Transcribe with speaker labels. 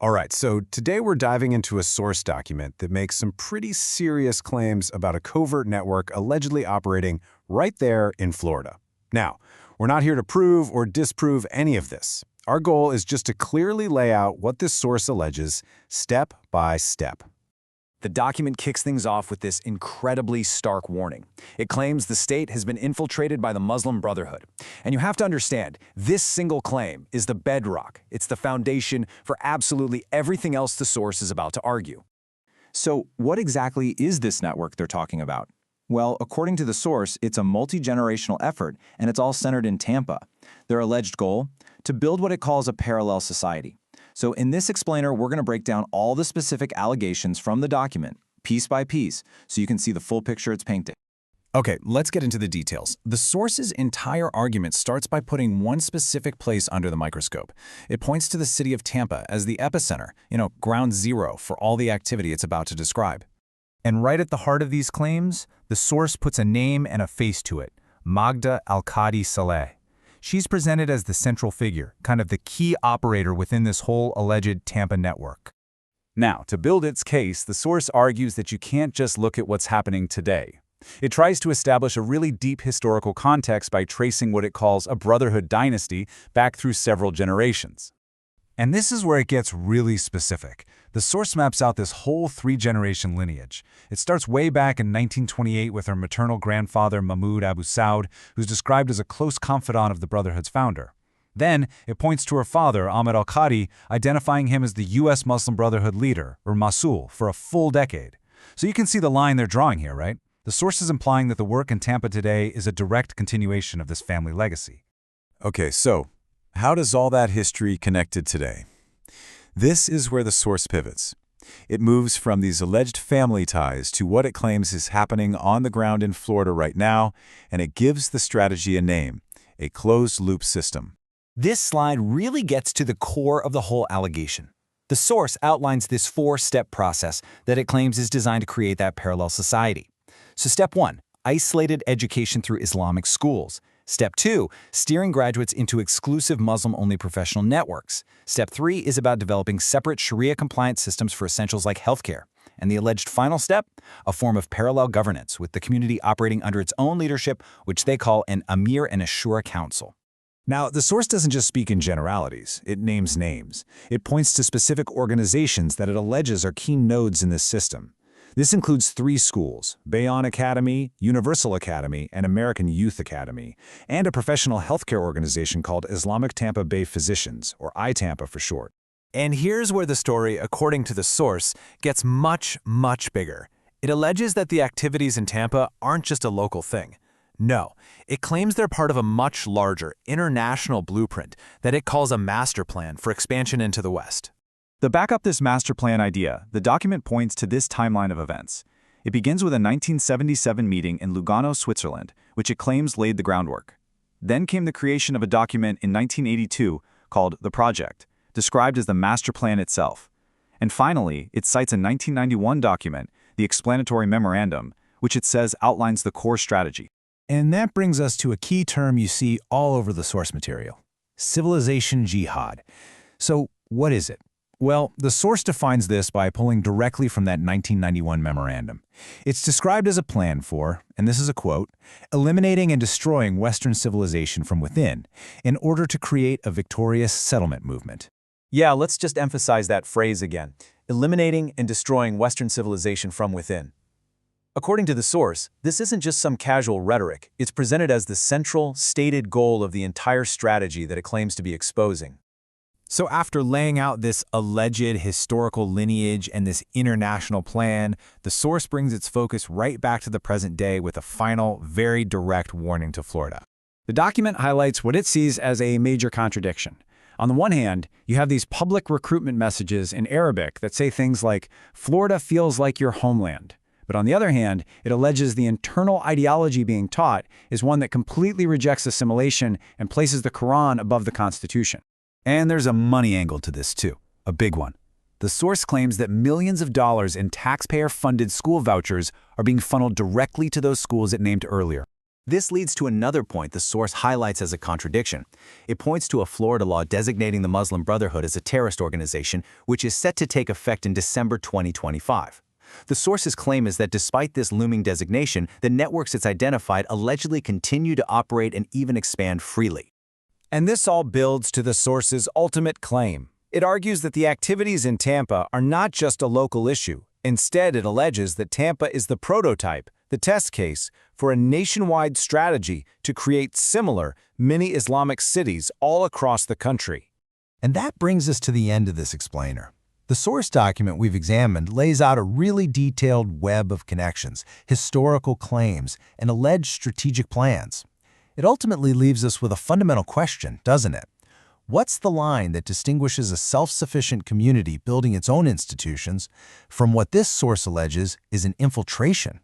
Speaker 1: All right, so today we're diving into a source document that makes some pretty serious claims about a covert network allegedly operating right there in Florida. Now, we're not here to prove or disprove any of this. Our goal is just to clearly lay out what this source alleges, step by step.
Speaker 2: The document kicks things off with this incredibly stark warning. It claims the state has been infiltrated by the Muslim Brotherhood. And you have to understand, this single claim is the bedrock. It's the foundation for absolutely everything else the source is about to argue.
Speaker 3: So what exactly is this network they're talking about? Well, according to the source, it's a multi-generational effort, and it's all centered in Tampa. Their alleged goal? To build what it calls a parallel society. So in this explainer, we're going to break down all the specific allegations from the document, piece by piece, so you can see the full picture it's painting.
Speaker 1: Okay, let's get into the details. The source's entire argument starts by putting one specific place under the microscope. It points to the city of Tampa as the epicenter, ground zero for all the activity it's about to describe.
Speaker 4: And right at the heart of these claims, the source puts a name and a face to it, Magda Al-Qadi Saleh. She's presented as the central figure, kind of the key operator within this whole alleged Tampa network.
Speaker 5: Now, to build its case, the source argues that you can't just look at what's happening today. It tries to establish a really deep historical context by tracing what it calls a brotherhood dynasty back through several generations.
Speaker 4: And this is where it gets really specific. The source maps out this whole three-generation lineage. It starts way back in 1928 with her maternal grandfather Mahmoud Abu Saud, who's described as a close confidant of the Brotherhood's founder. Then, it points to her father, Ahmed al-Qadi, identifying him as the U.S. Muslim Brotherhood leader, or Masul, for a full decade. So you can see the line they're drawing here, right? The source is implying that the work in Tampa today is a direct continuation of this family legacy.
Speaker 5: Okay, so how does all that history connect to today? This is where the source pivots. It moves from these alleged family ties to what it claims is happening on the ground in Florida right now, and it gives the strategy a name, a closed-loop system.
Speaker 2: This slide really gets to the core of the whole allegation. The source outlines this four-step process that it claims is designed to create that parallel society. So step 1, isolated education through Islamic schools. Step 2, steering graduates into exclusive Muslim-only professional networks. Step 3 is about developing separate Sharia-compliant systems for essentials like healthcare. And the alleged final step, a form of parallel governance with the community operating under its own leadership, which they call an Amir and a Shura Council.
Speaker 1: Now, the source doesn't just speak in generalities. It names names. It points to specific organizations that it alleges are key nodes in this system. This includes 3 schools, Bayonne Academy, Universal Academy, and American Youth Academy, and a professional healthcare organization called Islamic Tampa Bay Physicians, or ITAMPA for short.
Speaker 4: And here's where the story, according to the source, gets much, much bigger. It alleges that the activities in Tampa aren't just a local thing. No, it claims they're part of a much larger, international blueprint that it calls a master plan for expansion into the West.
Speaker 3: To back up this master plan idea, the document points to this timeline of events. It begins with a 1977 meeting in Lugano, Switzerland, which it claims laid the groundwork. Then came the creation of a document in 1982 called The Project, described as the master plan itself. And finally, it cites a 1991 document, the Explanatory Memorandum, which it says outlines the core strategy.
Speaker 4: And that brings us to a key term you see all over the source material: civilization jihad. So what is it? Well, the source defines this by pulling directly from that 1991 memorandum. It's described as a plan for, and this is a quote, eliminating and destroying Western civilization from within in order to create a victorious settlement movement.
Speaker 2: Yeah, let's just emphasize that phrase again. Eliminating and destroying Western civilization from within. According to the source, this isn't just some casual rhetoric. It's presented as the central, stated goal of the entire strategy that it claims to be exposing.
Speaker 4: So after laying out this alleged historical lineage and this international plan, the source brings its focus right back to the present day with a final, very direct warning to Florida.
Speaker 1: The document highlights what it sees as a major contradiction. On the one hand, you have these public recruitment messages in Arabic that say things like, "Florida feels like your homeland." But on the other hand, it alleges the internal ideology being taught is one that completely rejects assimilation and places the Quran above the Constitution. And there's a money angle to this too, a big one. The source claims that millions of dollars in taxpayer-funded school vouchers are being funneled directly to those schools it named earlier.
Speaker 2: This leads to another point the source highlights as a contradiction. It points to a Florida law designating the Muslim Brotherhood as a terrorist organization, which is set to take effect in December 2025. The source's claim is that despite this looming designation, the networks it's identified allegedly continue to operate and even expand freely.
Speaker 1: And this all builds to the source's ultimate claim. It argues that the activities in Tampa are not just a local issue. Instead, it alleges that Tampa is the prototype, the test case, for a nationwide strategy to create similar mini-Islamic cities all across the country.
Speaker 6: And that brings us to the end of this explainer. The source document we've examined lays out a really detailed web of connections, historical claims, and alleged strategic plans. It ultimately leaves us with a fundamental question, doesn't it? What's the line that distinguishes a self-sufficient community building its own institutions from what this source alleges is an infiltration?